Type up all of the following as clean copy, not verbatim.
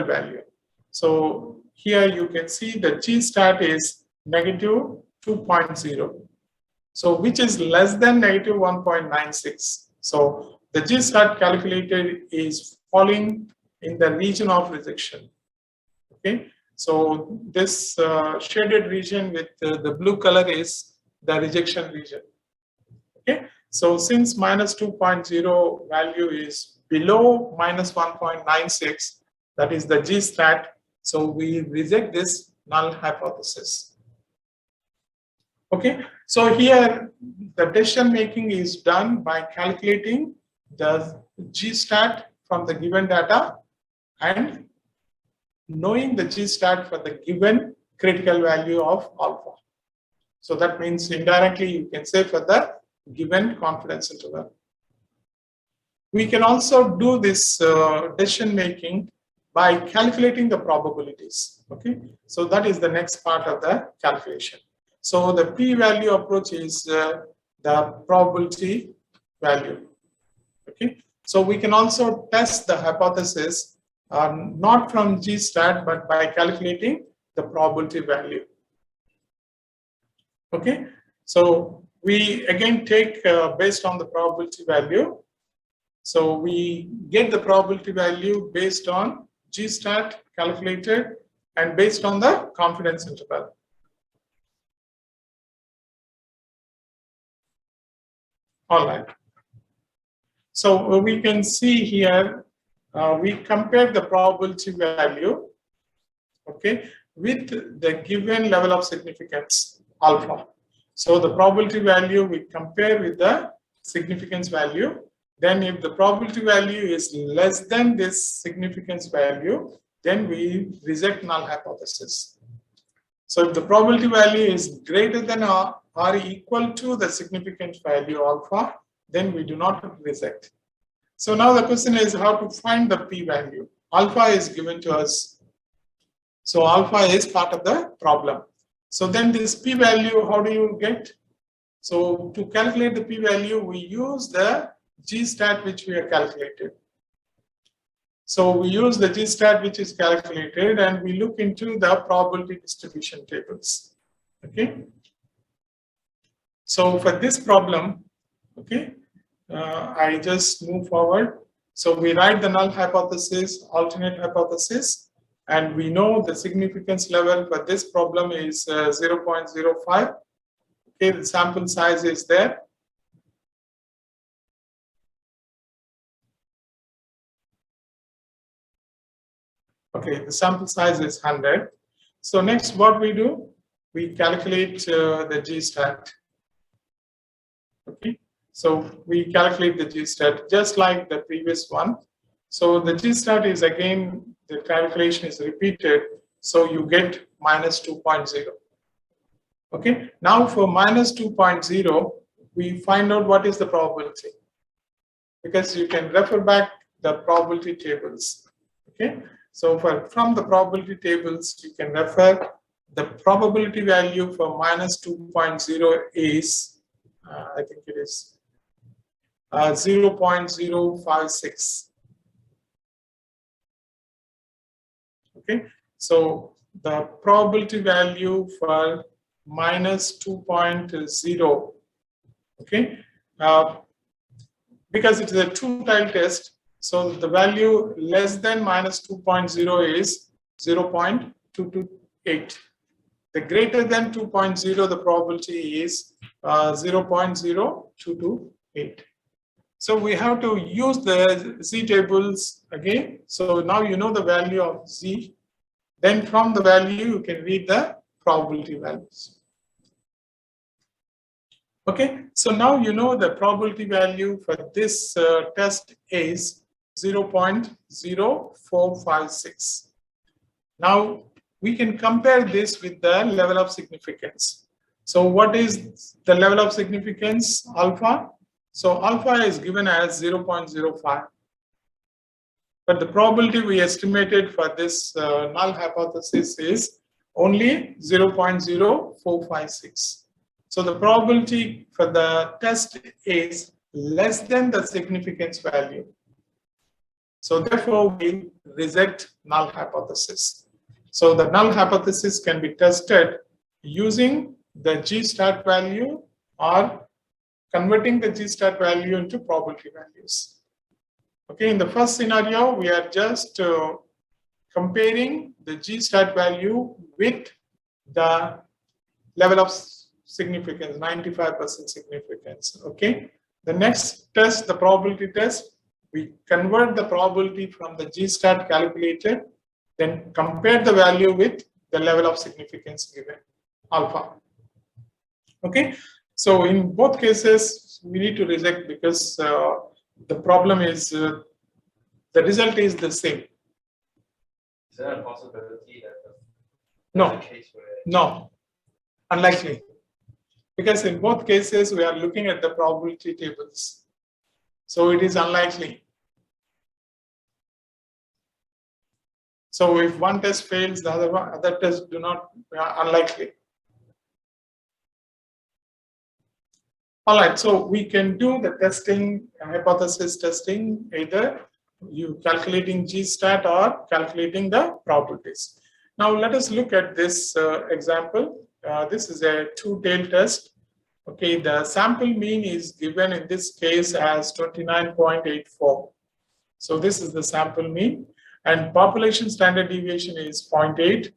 critical value. So here you can see the G stat is negative 2.0. So which is less than negative 1.96. So the G stat calculated is falling in the region of rejection. Okay. So this shaded region with the blue color is the rejection region. Okay. So since minus 2.0 value is below minus 1.96, that is the G stat, so we reject this null hypothesis. Okay. So here the decision making is done by calculating the G stat from the given data and knowing the G stat for the given critical value of alpha. So that means indirectly you can say for the given confidence interval. We can also do this decision making by calculating the probabilities. Okay, so that is the next part of the calculation. So the p-value approach is the probability value. Okay, so we can also test the hypothesis not from G stat but by calculating the probability value. Okay, so we again take based on the probability value. So we get the probability value based on G stat calculated and based on the confidence interval. All right. So we can see here we compare the probability value, okay, with the given level of significance alpha. So the probability value we compare with the significance value. Then if the probability value is less than this significance value, then we reject null hypothesis. So if the probability value is greater than or equal to the significance value alpha, then we do not reject. So now the question is how to find the p-value. Alpha is given to us. So alpha is part of the problem. So then this p-value, how do you get? So to calculate the p-value, we use the G stat which we have calculated. So we use the G stat which is calculated and we look into the probability distribution tables. Okay. So for this problem, okay, I just move forward. So we write the null hypothesis, alternate hypothesis, and we know the significance level for this problem is 0.05. Okay, the sample size is there. Okay, the sample size is 100. So next what we do, we calculate the G stat. Okay, so we calculate the G stat just like the previous one. So the G stat is again, the calculation is repeated. So you get minus 2.0. Okay, now for minus 2.0, we find out what is the probability. Because you can refer back the probability tables. Okay. So from the probability tables, you can refer the probability value for minus 2.0 is, I think it is 0.056. Okay, so the probability value for minus 2.0, okay, because it is a two-tile test. So the value less than minus 2.0 is 0.228. The greater than 2.0, the probability is 0.0228. So we have to use the Z tables again. So now you know the value of Z. Then from the value, you can read the probability values. Okay, so now you know the probability value for this test is 0.0456. Now we can compare this with the level of significance. So what is the level of significance? Alpha. So alpha is given as 0.05. But the probability we estimated for this null hypothesis is only 0.0456. So the probability for the test is less than the significance value. So therefore, we reject null hypothesis. So the null hypothesis can be tested using the G-stat value or converting the G-stat value into probability values. Okay, in the first scenario, we are just comparing the G-stat value with the level of significance, 95% significance. Okay, the next test, the probability test, we convert the probability from the G-stat calculated, then compare the value with the level of significance given, alpha. Okay, so in both cases, we need to reject because the problem is the result is the same. Is there a possibility that no, no, unlikely. Because in both cases, we are looking at the probability tables. So it is unlikely. So if one test fails, the other tests do not, unlikely. All right, so we can do the testing, hypothesis testing, either you calculating G-stat or calculating the probabilities. Now let us look at this example. This is a two-tailed test. Okay, the sample mean is given in this case as 29.84. So this is the sample mean, and population standard deviation is 0.8.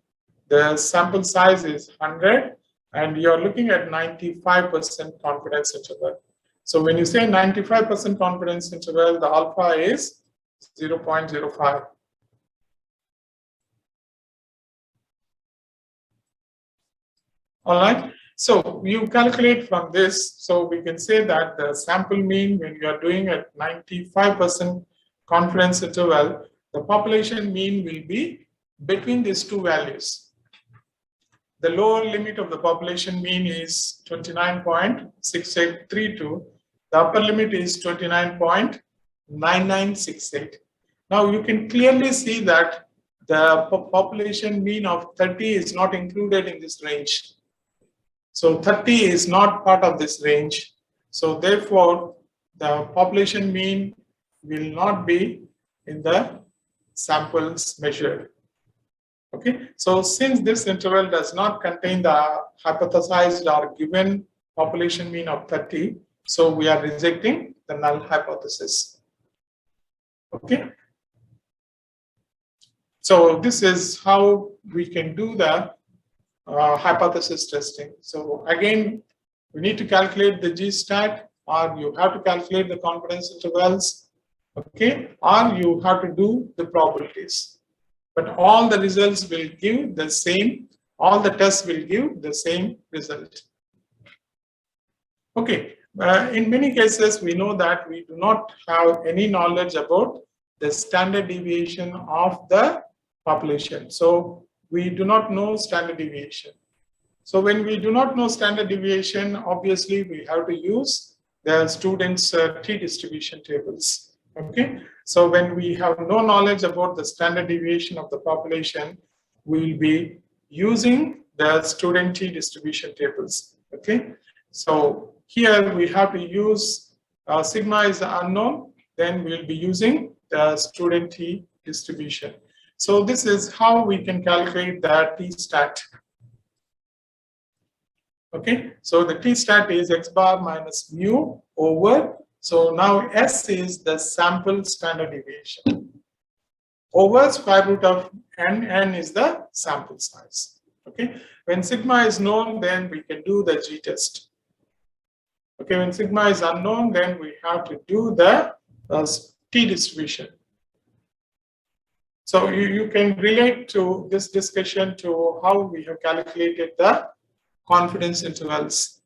The sample size is 100, and you're looking at 95% confidence interval. So when you say 95% confidence interval, the alpha is 0.05. All right, so you calculate from this, so we can say that the sample mean, when you are doing at 95% confidence interval, the population mean will be between these two values. The lower limit of the population mean is 29.6832. The upper limit is 29.9968. Now you can clearly see that the population mean of 30 is not included in this range. So 30 is not part of this range. So therefore, the population mean will not be in the samples measured. Okay, so since this interval does not contain the hypothesized or given population mean of 30, so we are rejecting the null hypothesis. Okay, so this is how we can do the hypothesis testing. So again, we need to calculate the G-stat, or you have to calculate the confidence intervals, okay, or you have to do the probabilities. But all the results will give the same, all the tests will give the same result. Okay, in many cases, we know that we do not have any knowledge about the standard deviation of the population. So we do not know standard deviation. So when we do not know standard deviation, obviously we have to use the students' t-distribution tables. Okay, so when we have no knowledge about the standard deviation of the population, we will be using the student t-distribution tables. Okay, so here we have to use sigma is unknown, then we will be using the student t-distribution. So this is how we can calculate the t-stat. Okay, so the t-stat is x bar minus mu over, so now S is the sample standard deviation over square root of n, n is the sample size. Okay, when sigma is known, then we can do the g-test. Okay, when sigma is unknown, then we have to do the t-distribution. So you can relate to this discussion to how we have calculated the confidence intervals.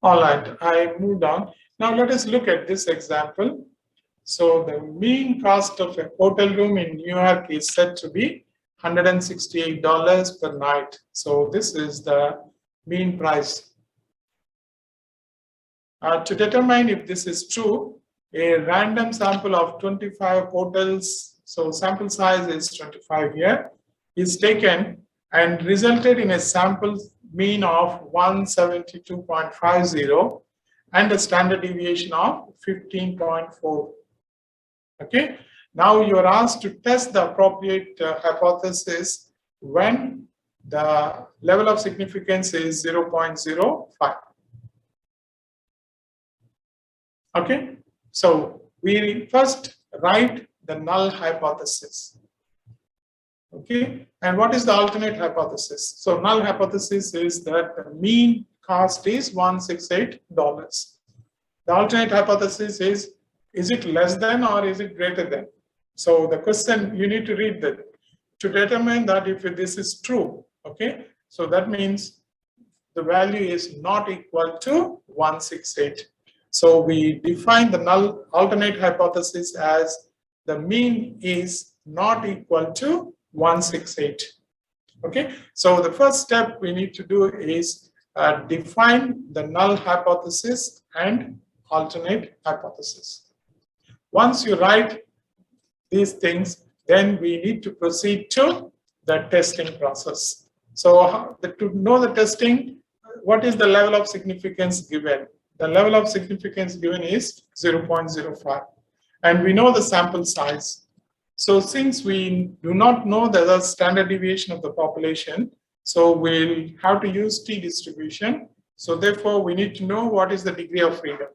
All right, I moved on. Now let us look at this example. So the mean cost of a hotel room in New York is said to be $168 per night. So this is the mean price. To determine if this is true, a random sample of 25 hotels, so sample size is 25 here, is taken and resulted in a sample mean of 172.50 and a standard deviation of 15.4. Okay. Now you are asked to test the appropriate hypothesis when the level of significance is 0.05. Okay. So we first write the null hypothesis. Okay. And what is the alternate hypothesis? So null hypothesis is that the mean cost is $168. The alternate hypothesis is it less than or is it greater than? So the question, you need to read that to determine that if this is true. Okay. So that means the value is not equal to 168. So we define the null alternate hypothesis as the mean is not equal to 168. Okay. So the first step we need to do is define the null hypothesis and alternate hypothesis. Once you write these things, then we need to proceed to the testing process. So to know the testing, what is the level of significance given? The level of significance given is 0.05. And we know the sample size. So since we do not know the standard deviation of the population, so we'll have to use t distribution. So therefore, we need to know what is the degree of freedom.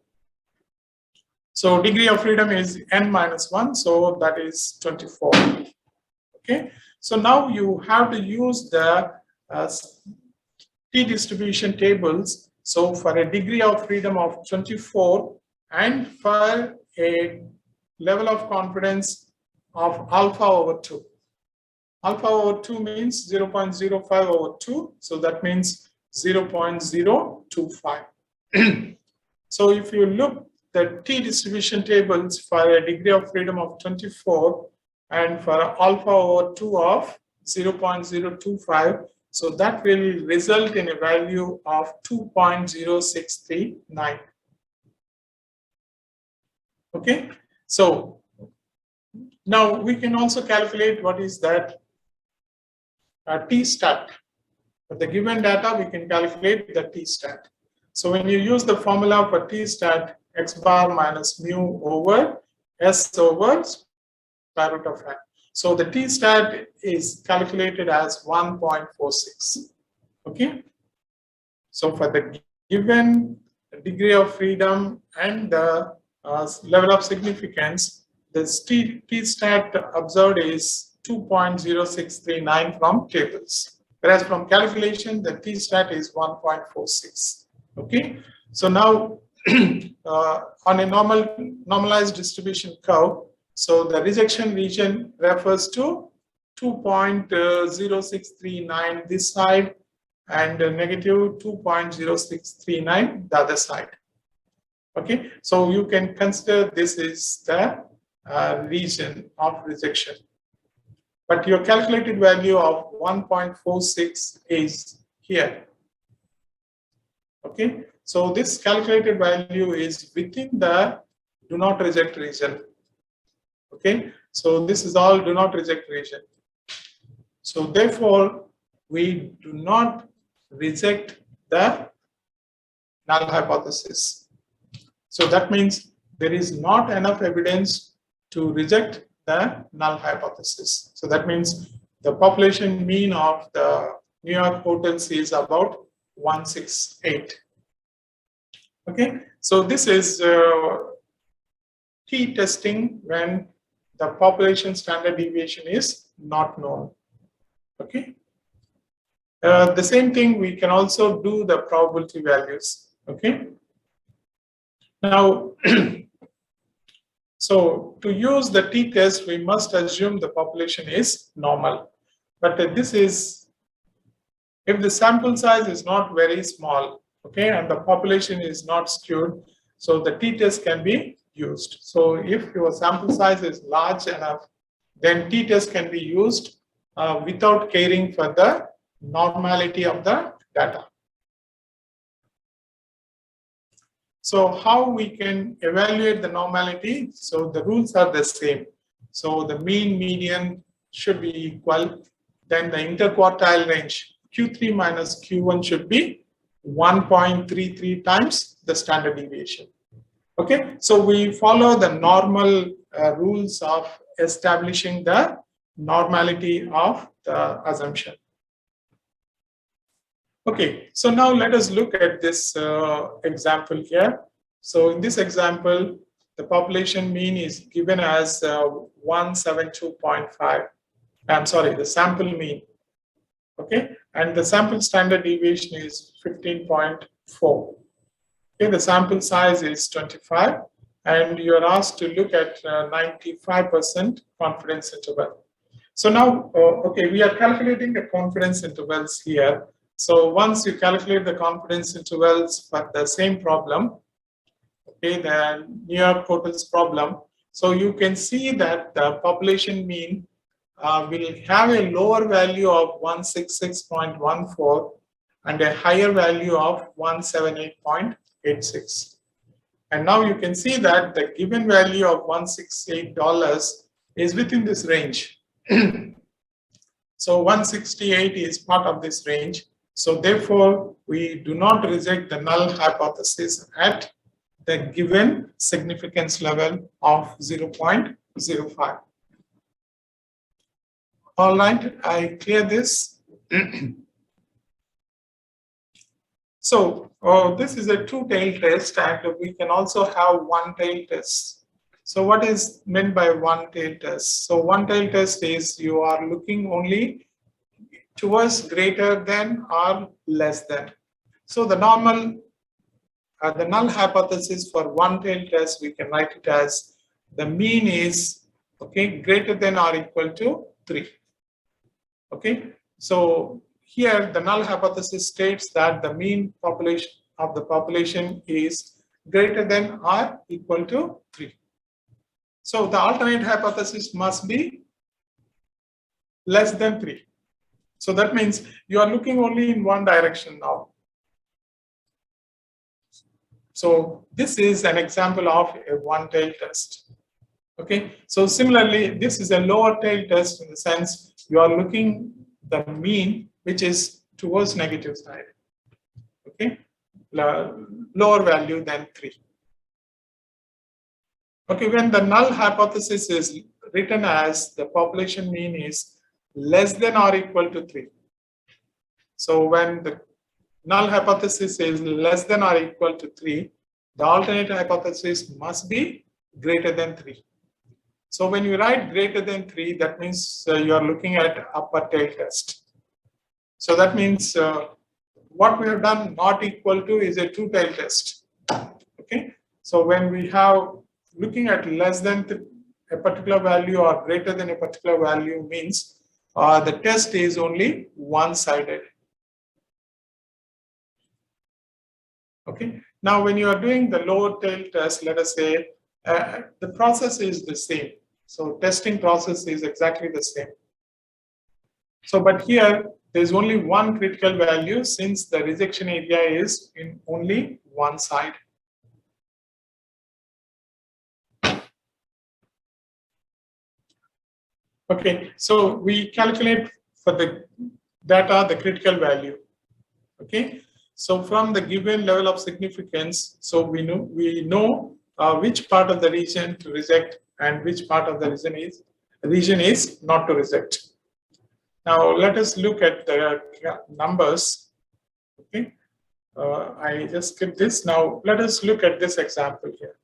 So degree of freedom is n minus 1, so that is 24. Okay, so now you have to use the t distribution tables. So for a degree of freedom of 24 and for a level of confidence of alpha over 2. Alpha over 2 means 0.05 over 2, so that means 0.025. So if you look the t distribution tables for a degree of freedom of 24 and for alpha over 2 of 0.025, so that will result in a value of 2.0639. Okay, so now we can also calculate what is that t-stat. For the given data, we can calculate the t-stat. So when you use the formula for t-stat, x bar minus mu over s over square root of n. So the t-stat is calculated as 1.46. Okay. So for the given degree of freedom and the level of significance, the t-stat observed is 2.0639 from tables. Whereas from calculation, the t-stat is 1.46. Okay. So now on a normalized distribution curve, so the rejection region refers to 2.0639 this side and negative 2.0639 the other side. Okay, so you can consider this is the region of rejection. But your calculated value of 1.46 is here. Okay, so this calculated value is within the do not reject region. Okay, so this is all do not reject region. So therefore, we do not reject the null hypothesis. So that means there is not enough evidence to reject the null hypothesis. So that means the population mean of the New York hotels is about 168. Okay, so this is t-testing when the population standard deviation is not known. Okay. The same thing we can also do the probability values. Okay. Now, so to use the t-test, we must assume the population is normal. But this is if the sample size is not very small, okay, and the population is not skewed, so the t-test can be used. So if your sample size is large enough, then t-test can be used without caring for the normality of the data. So how we can evaluate the normality? So the rules are the same. So the mean median should be equal. Then the interquartile range Q3 minus Q1 should be 1.33 times the standard deviation. Okay, so we follow the normal rules of establishing the normality of the assumption. Okay, so now let us look at this example here. So in this example, the population mean is given as 172.5. I'm sorry, the sample mean. Okay, and the sample standard deviation is 15.4. Okay, the sample size is 25, and you are asked to look at 95% confidence interval. So now, okay, we are calculating the confidence intervals here. So once you calculate the confidence intervals for the same problem, okay, the New York hotels problem, so you can see that the population mean will have a lower value of 166.14 and a higher value of 178.86. And now you can see that the given value of $168 is within this range. So 168 is part of this range. So therefore, we do not reject the null hypothesis at the given significance level of 0.05. All right, I clear this. So this is a two-tailed test, and we can also have one-tailed test. So what is meant by one-tailed test? So one-tailed test is you are looking only towards greater than or less than. So the normal, the null hypothesis for one-tailed test, we can write it as the mean is, okay, greater than or equal to 3. Okay, so here the null hypothesis states that the mean population of the population is greater than or equal to 3. So the alternate hypothesis must be less than 3. So that means you are looking only in one direction now. So this is an example of a one-tailed test. Okay, so similarly, this is a lower-tailed test in the sense you are looking the mean which is towards negative side. Okay, lower value than 3. Okay, when the null hypothesis is written as the population mean is less than or equal to 3. So when the null hypothesis is less than or equal to 3, the alternate hypothesis must be greater than 3. So when you write greater than 3, that means you are looking at upper tail test. So that means what we have done not equal to is a two-tail test. Okay, so when we have looking at less than a particular value or greater than a particular value means the test is only one-sided. Okay, now when you are doing the lower tail test, let us say the process is the same. So testing process is exactly the same. So, but here there's only one critical value since the rejection area is in only one side. Okay, so we calculate for the data the critical value. Okay, so from the given level of significance, so we know which part of the region to reject and which part of the region is not to reject. Now let us look at the numbers. Okay, I just skipped this. Now let us look at this example here.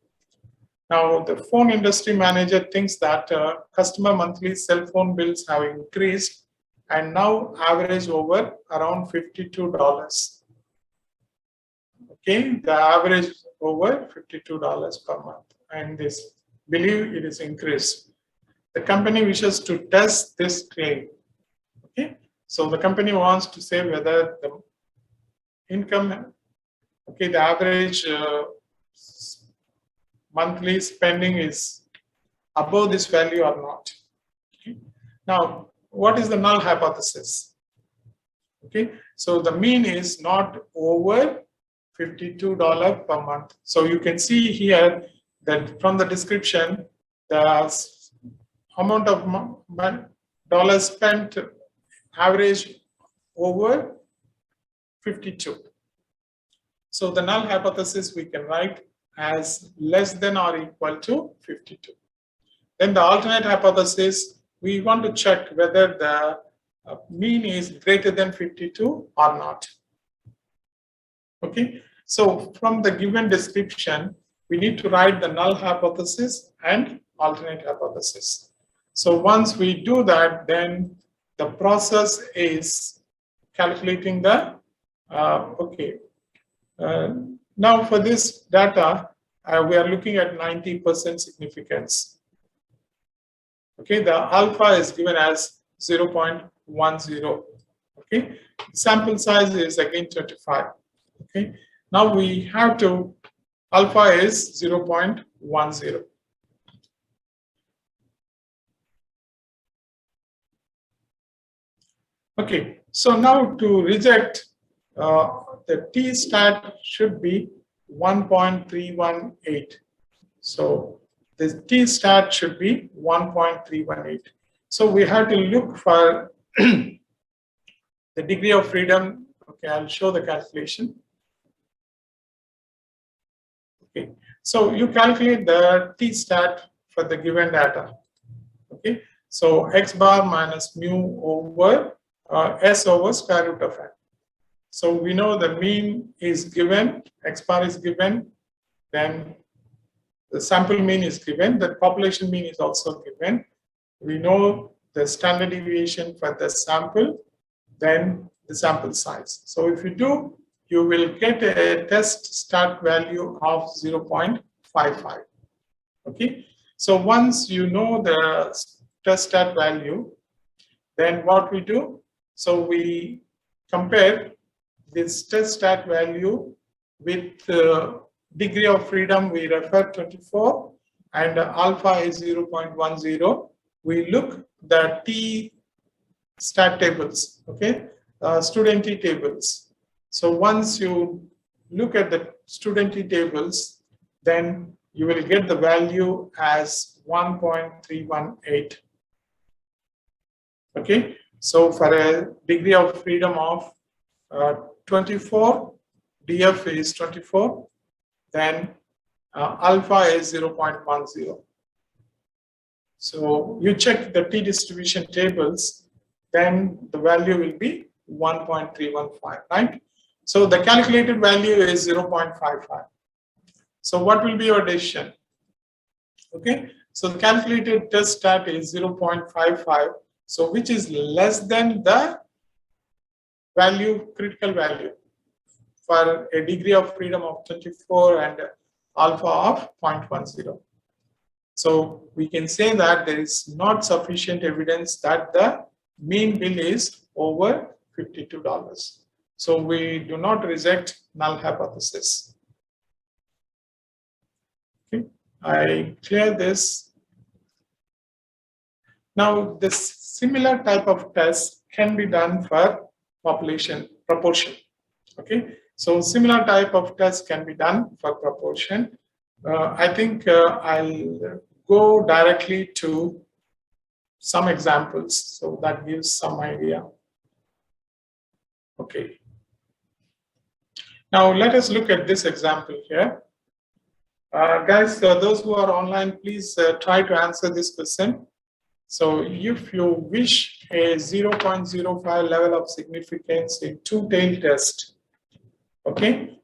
Now the phone industry manager thinks that customer monthly cell phone bills have increased and now average over around $52. Okay, the average over $52 per month, and this believe it is increased. The company wishes to test this claim. Okay, so the company wants to say whether the income, okay, the average monthly spending is above this value or not. Okay. Now, what is the null hypothesis? Okay, so the mean is not over $52 per month. So you can see here that from the description, the amount of dollars spent average over 52. So the null hypothesis we can write as less than or equal to 52. Then the alternate hypothesis, we want to check whether the mean is greater than 52 or not. Okay, so from the given description, we need to write the null hypothesis and alternate hypothesis. So once we do that, then the process is calculating the, now for this data, we are looking at 90% significance. Okay, the alpha is given as 0.10. Okay, sample size is again 25. Okay, now we have to, alpha is 0.10. Okay, so now to reject, the T stat should be 1.318. So the T stat should be 1.318. So we have to look for the degree of freedom. Okay, I'll show the calculation. Okay, so you calculate the T stat for the given data. Okay, so x bar minus mu over s over square root of n. So we know the mean is given, x bar is given, then the sample mean is given, the population mean is also given. We know the standard deviation for the sample, then the sample size. So if you do, you will get a test stat value of 0.55. Okay, so once you know the test stat value, then what we do? So we compare this test stat value with the degree of freedom, we refer 24, and alpha is 0.10. We look the T stat tables, okay, student T tables. So once you look at the student T tables, then you will get the value as 1.318. Okay, so for a degree of freedom of 24, DF is 24, then alpha is 0.10. So you check the T distribution tables, then the value will be 1.315, right? So the calculated value is 0.55. So what will be your decision? Okay, so the calculated test stat is 0.55, so which is less than the value, critical value for a degree of freedom of 24 and alpha of 0.10. So we can say that there is not sufficient evidence that the mean bill is over $52. So we do not reject null hypothesis. Okay, I clear this. Now, this similar type of test can be done for population proportion. Okay, so similar type of test can be done for proportion. I think I'll go directly to some examples, so that gives some idea. Okay. Now let us look at this example here. Guys, those who are online, please try to answer this question. So if you wish a 0.05 level of significance in two-tailed test, okay,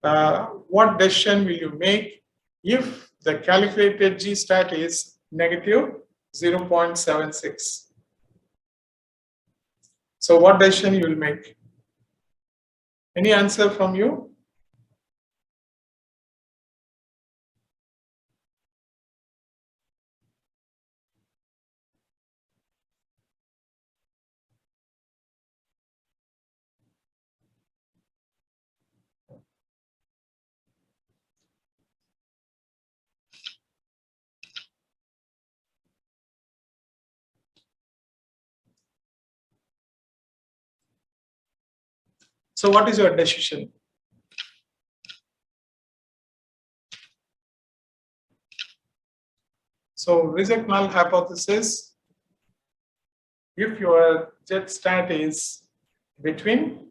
what decision will you make if the calculated G stat is negative 0.76? So what decision you will make? Any answer from you? So what is your decision? So reject null hypothesis if your jet stat is between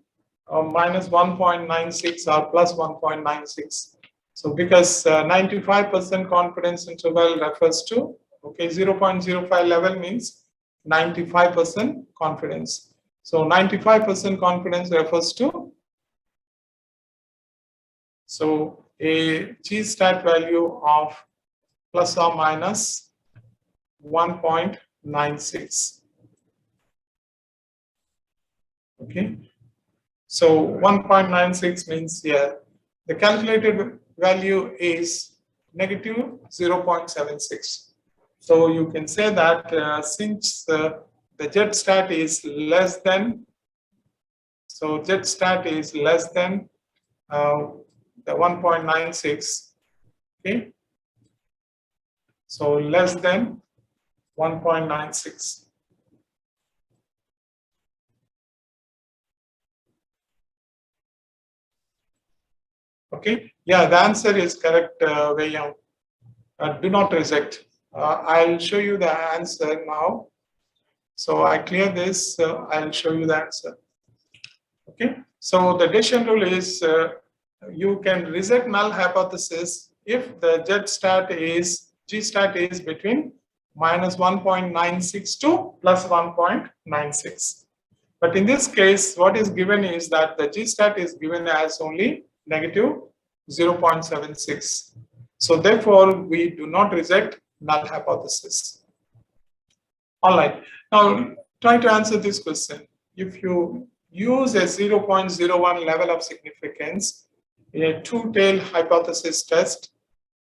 minus 1.96 or plus 1.96. So because 95% confidence interval refers to, okay, 0.05 level means 95% confidence. So 95% confidence refers to, so a G stat value of plus or minus 1.96. Okay. So 1.96 means here the calculated value is negative 0.76. So you can say that since the jet stat is less than, so jet stat is less than the 1.96. Okay. So less than 1.96. Okay, yeah, the answer is correct, Veyyam. Do not reject. I'll show you the answer now. So I clear this, I'll show you the answer. Okay, so the decision rule is you can reject null hypothesis if the G stat is between minus 1.96 to plus 1.96. But in this case, what is given is that the G stat is given as only negative 0.76. So therefore, we do not reject null hypothesis. All right. Now, try to answer this question. If you use a 0.01 level of significance in a two-tailed hypothesis test,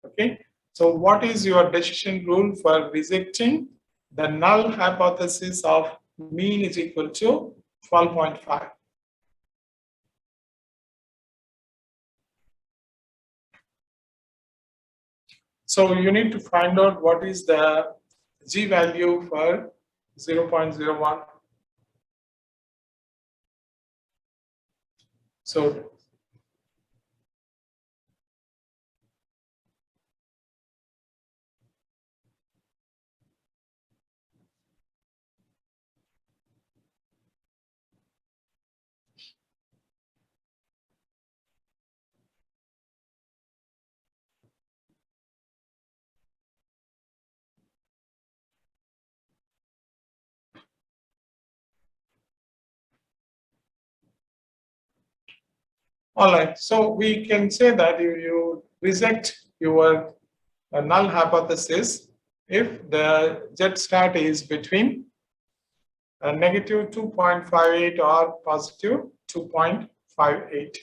okay, so what is your decision rule for rejecting the null hypothesis of mean is equal to 12.5? So you need to find out what is the G value for 0.01. So all right, so we can say that you reject your null hypothesis if the jet stat is between negative 2.58 or positive 2.58.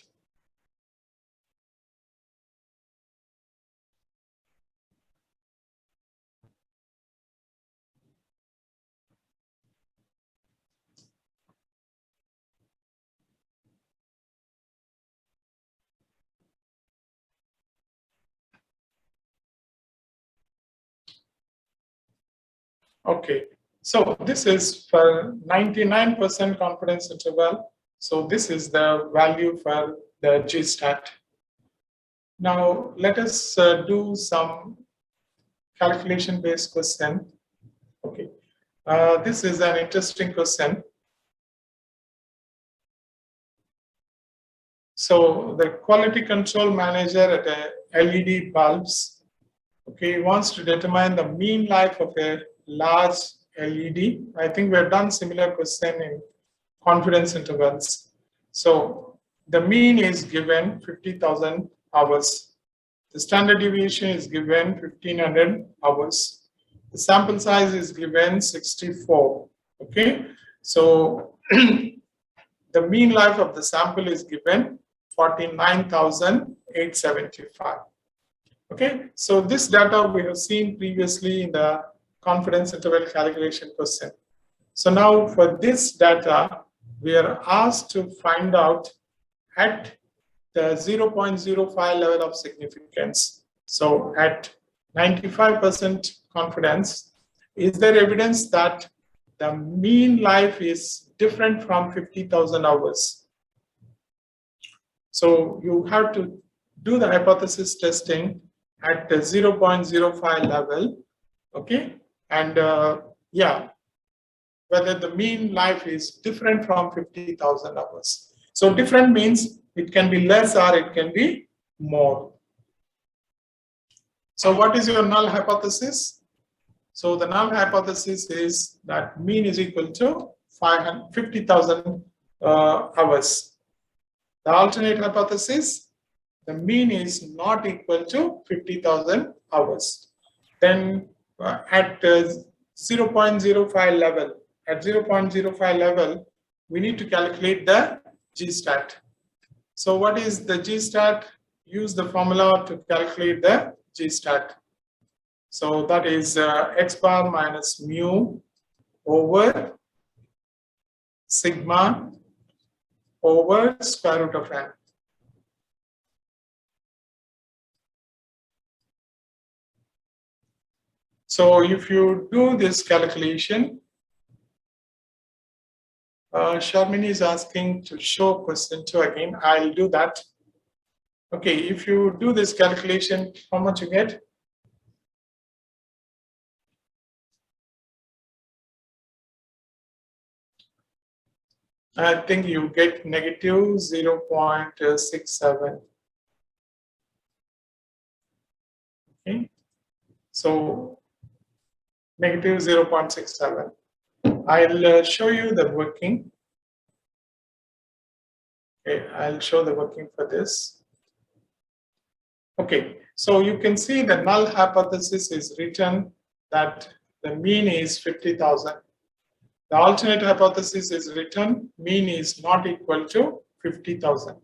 Okay, so this is for 99% confidence interval. So this is the value for the G stat. Now let us do some calculation based question. Okay, this is an interesting question. So the quality control manager at a LED bulbs, okay, wants to determine the mean life of a large LED. I think we've done similar question in confidence intervals. So the mean is given 50,000 hours. The standard deviation is given 1500 hours. The sample size is given 64. Okay, so the mean life of the sample is given 49,875. Okay, so this data we have seen previously in the confidence interval calculation question. So now for this data, we are asked to find out at the 0.05 level of significance. So at 95% confidence, is there evidence that the mean life is different from 50,000 hours? So you have to do the hypothesis testing at the 0.05 level, okay? And yeah, whether the mean life is different from 50,000 hours. So different means it can be less or it can be more. So what is your null hypothesis? So the null hypothesis is that mean is equal to 50,000 hours. The alternate hypothesis, the mean is not equal to 50,000 hours. Then at 0.05 level, we need to calculate the G-stat. So what is the G-stat? Use the formula to calculate the G-stat. So that is x bar minus mu over sigma over square root of n. So if you do this calculation, Sharmini is asking to show question 2 again. I'll do that. Okay, if you do this calculation, how much you get? I think you get negative 0.67. Okay, so negative 0.67. I'll show you the working. Okay, I'll show the working for this. Okay, so you can see the null hypothesis is written that the mean is 50,000. The alternate hypothesis is written mean is not equal to 50,000.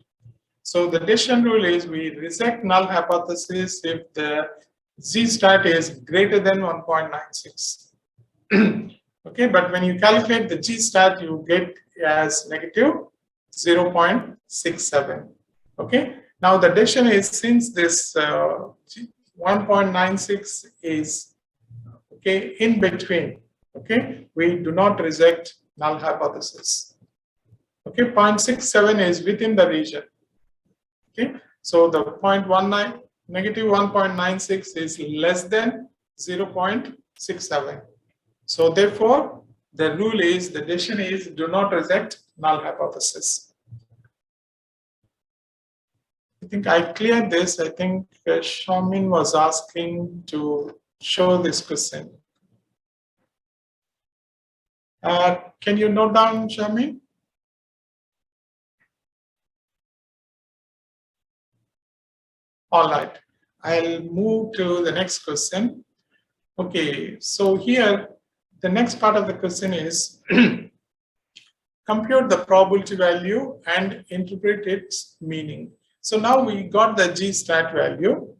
So the decision rule is we reject null hypothesis if the Z-stat is greater than 1.96. Okay, but when you calculate the G-stat, you get as negative 0.67. Okay, now the decision is since this 1.96 is okay in between. Okay, we do not reject null hypothesis. Okay, 0.67 is within the region. Okay, so the negative 1.96 is less than 0.67. So therefore, the rule is, the decision is, do not reject null hypothesis. I think I cleared this. I think Shamin was asking to show this question. Can you note down, Shamin? All right, I'll move to the next question. Okay, so here, the next part of the question is compute the probability value and interpret its meaning. So now we got the G-stat value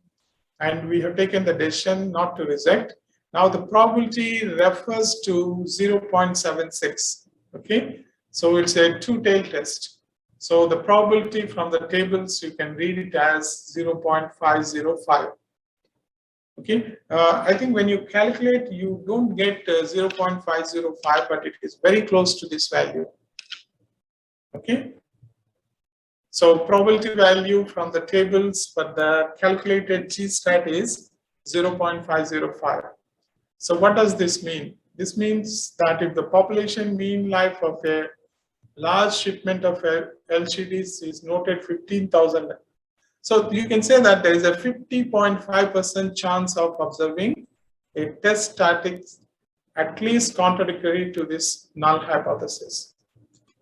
and we have taken the decision not to reject. Now the probability refers to 0.76, okay? So it's a two-tail test. So the probability from the tables, you can read it as 0.505. Okay, I think when you calculate, you don't get 0.505, but it is very close to this value. Okay, so probability value from the tables, but the calculated G-stat is 0.505. So what does this mean? This means that if the population mean life of a large shipment of LCDs is noted 15,000, so you can say that there is a 50.5% chance of observing a test statistics at least contradictory to this null hypothesis.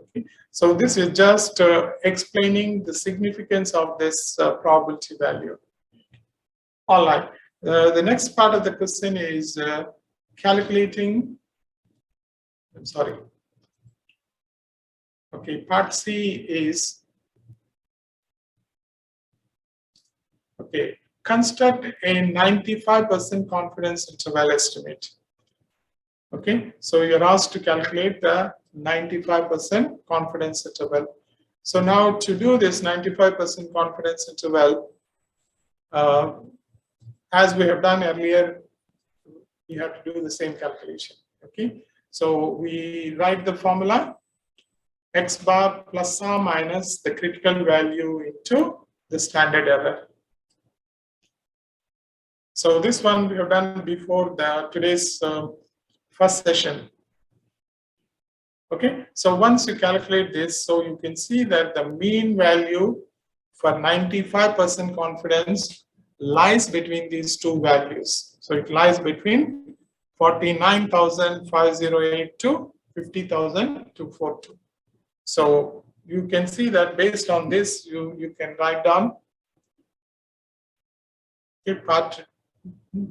Okay. So this is just explaining the significance of this probability value. All right. The next part of the question is calculating. I'm sorry. Okay, part C is okay. Construct a 95% confidence interval estimate. Okay, so you're asked to calculate the 95% confidence interval. So now to do this 95% confidence interval, as we have done earlier, you have to do the same calculation. Okay, so we write the formula x bar plus or minus the critical value into the standard error. So this one we have done before today's first session. Okay, so once you calculate this, so you can see that the mean value for 95% confidence lies between these two values. So it lies between 49,508 to 50,242. So you can see that based on this, you can write down part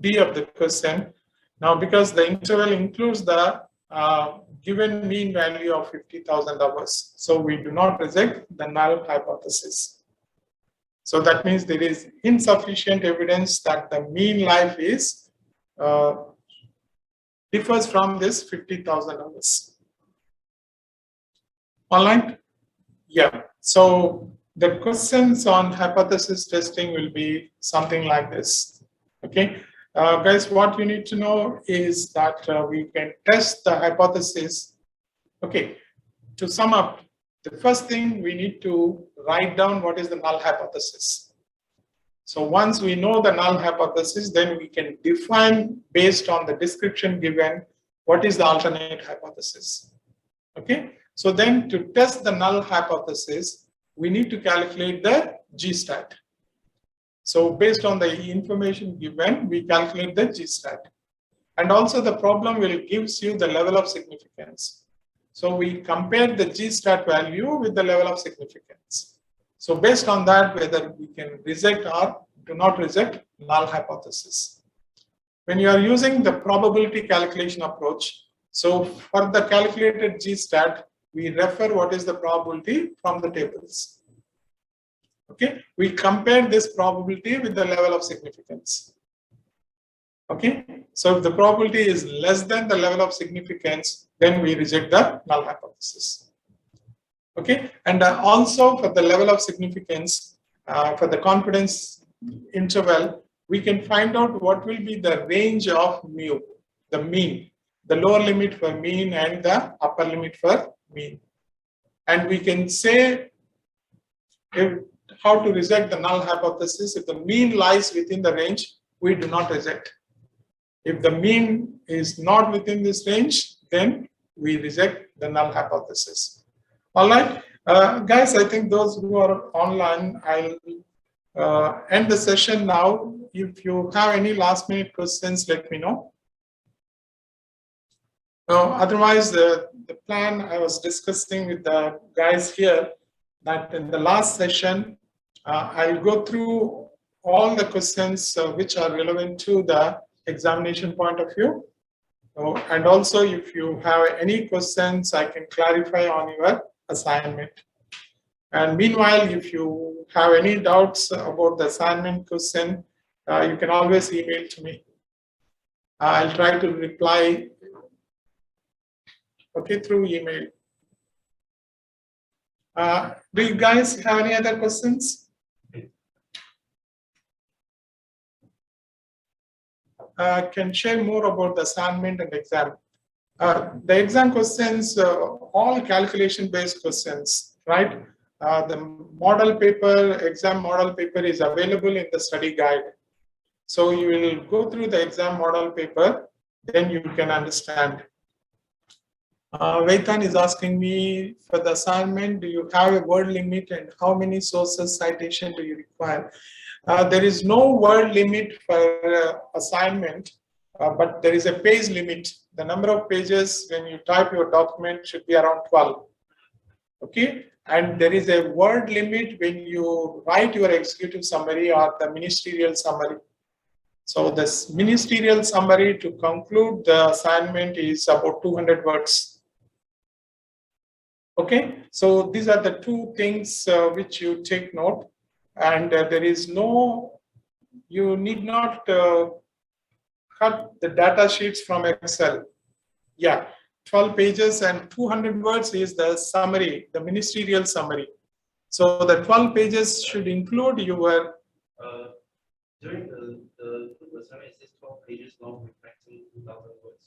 D of the question. Now, because the interval includes the given mean value of 50,000 hours, so we do not reject the null hypothesis. So that means there is insufficient evidence that the mean life is differs from this 50,000 hours. All right? Yeah. So the questions on hypothesis testing will be something like this. Okay. Guys, what you need to know is that we can test the hypothesis. Okay. To sum up, the first thing we need to write down what is the null hypothesis. So once we know the null hypothesis, then we can define based on the description given what is the alternate hypothesis. Okay. So then to test the null hypothesis, we need to calculate the G-stat. So based on the information given, we calculate the G-stat. And also the problem will gives you the level of significance. So we compare the G-stat value with the level of significance. So based on that, whether we can reject or do not reject null hypothesis. When you are using the probability calculation approach, so for the calculated G-stat, we refer what is the probability from the tables. Okay, we compare this probability with the level of significance. Okay, so if the probability is less than the level of significance, then we reject the null hypothesis. Okay, and also for the level of significance, for the confidence interval, we can find out what will be the range of mu, the mean, the lower limit for mean and the upper limit for mean. And we can say how to reject the null hypothesis. If the mean lies within the range, we do not reject. If the mean is not within this range, then we reject the null hypothesis. All right, guys, I think those who are online, I'll end the session now. If you have any last minute questions, let me know. Otherwise, the plan I was discussing with the guys here, that in the last session, I'll go through all the questions which are relevant to the examination point of view. And also, if you have any questions, I can clarify on your assignment. And meanwhile, if you have any doubts about the assignment question, you can always email to me. I'll try to reply through email. Do you guys have any other questions? Can share more about the assignment and exam. The exam questions, all calculation-based questions, right? The model paper, exam model paper is available in the study guide. So you will go through the exam model paper, then you can understand. Vaitan is asking me for the assignment, do you have a word limit and how many sources citation do you require? There is no word limit for assignment, but there is a page limit. The number of pages when you type your document should be around 12. Okay, and there is a word limit when you write your executive summary or the ministerial summary. So this ministerial summary to conclude the assignment is about 200 words. Okay, so these are the two things which you take note, and there is no, you need not cut the data sheets from Excel. Yeah, 12 pages and 200 words is the summary, the ministerial summary. So the 12 pages should include your. During the summary, it says 12 pages long, reflecting 2,000 words.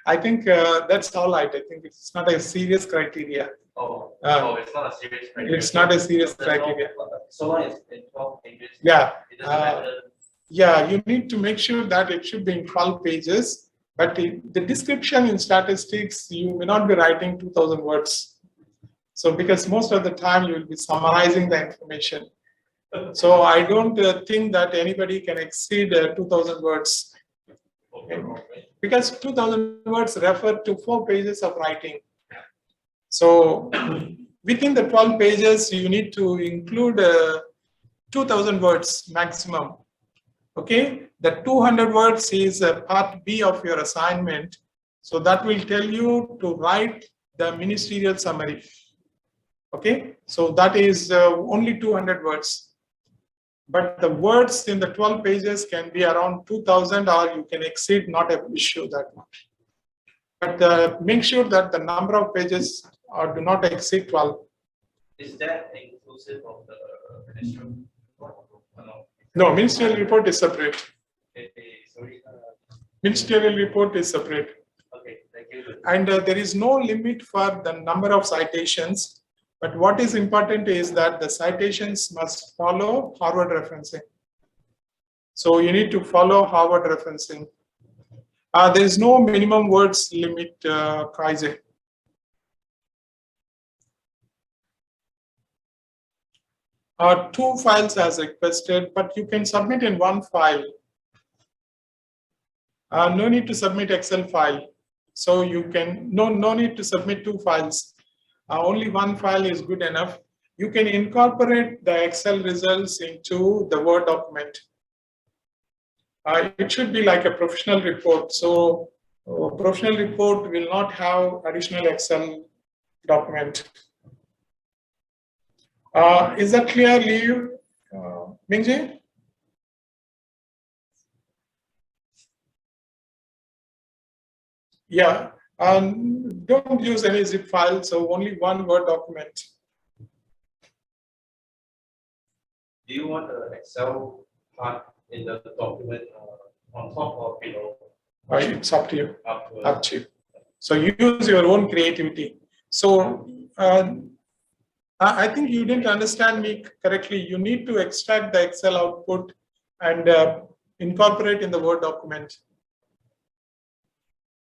I think that's all right. I think it's not a serious criteria. It's not a serious criteria. It's not a serious criteria. So long as in 12 pages. Yeah. It doesn't matter. Yeah, you need to make sure that it should be in 12 pages. But the description in statistics, you may not be writing 2000 words. So because most of the time you will be summarizing the information. So I don't think that anybody can exceed 2000 words. Okay. Because 2000 words refer to 4 pages of writing. So within the 12 pages, you need to include 2000 words maximum. Okay, the 200 words is part B of your assignment. So that will tell you to write the ministerial summary. Okay, so that is only 200 words. But the words in the 12 pages can be around 2000, or you can exceed, not an issue that much. But make sure that the number of pages do not exceed 12. Is that inclusive of the ministerial report? No, ministerial report is separate. Sorry. Ministerial report is separate. Okay, thank you. And there is no limit for the number of citations. But what is important is that the citations must follow Harvard referencing. So you need to follow Harvard referencing. There is no minimum words limit, Kaise. 2 files as requested, but you can submit in 1 file. No need to submit Excel file. So you can, no need to submit 2 files. Only 1 file is good enough. You can incorporate the Excel results into the Word document. It should be like a professional report. So professional report will not have additional Excel document. Is that clear, Liu? Mingji? Yeah, don't use any zip file, so only 1 Word document. Do you want the Excel part in the document on top or below? It's up to you. Up to you. So you use your own creativity. So I think you didn't understand me correctly. You need to extract the Excel output and incorporate in the Word document.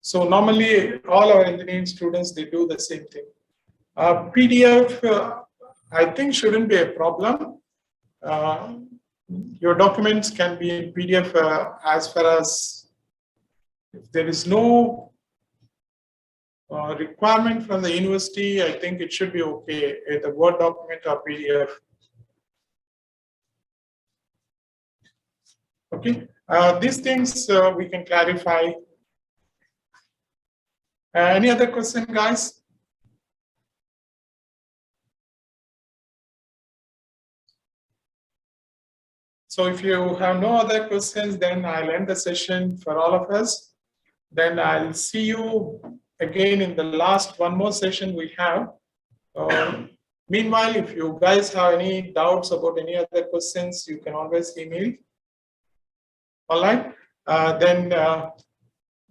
So normally all our engineering students, they do the same thing. PDF, I think shouldn't be a problem. Your documents can be in PDF as far as if there is no requirement from the university, I think it should be okay, either Word document or PDF. Okay, these things we can clarify. Any other question, guys? So if you have no other questions, then I'll end the session for all of us. Then I'll see you again in the last 1 more session we have. Meanwhile, if you guys have any doubts about any other questions, you can always email. All right.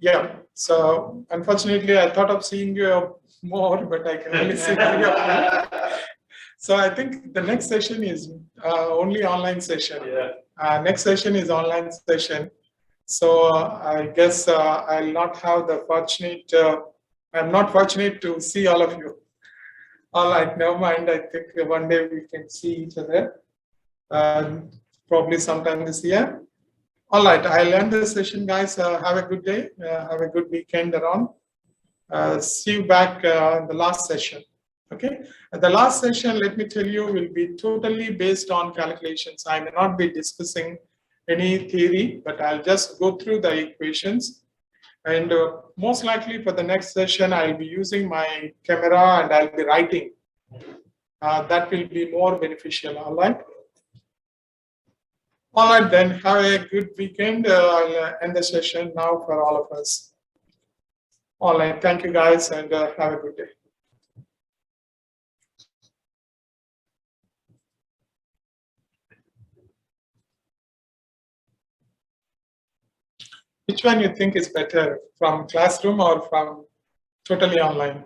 Yeah. So unfortunately, I thought of seeing you more, but I can only see 3 of you. So I think the next session is only online session. Yeah. Next session is online session. So I guess I'll not have the fortunate, I'm not fortunate to see all of you. All right, never mind. I think one day we can see each other, probably sometime this year. All right, I'll end the session, guys. Have a good day. Have a good weekend around. See you back in the last session. Okay. The last session, let me tell you, will be totally based on calculations. I may not be discussing any theory, but I'll just go through the equations. And most likely for the next session, I'll be using my camera and I'll be writing. That will be more beneficial. All right. All right, then have a good weekend. I'll end the session now for all of us. All right. Thank you, guys, and have a good day. Which one you think is better, from classroom or from totally online?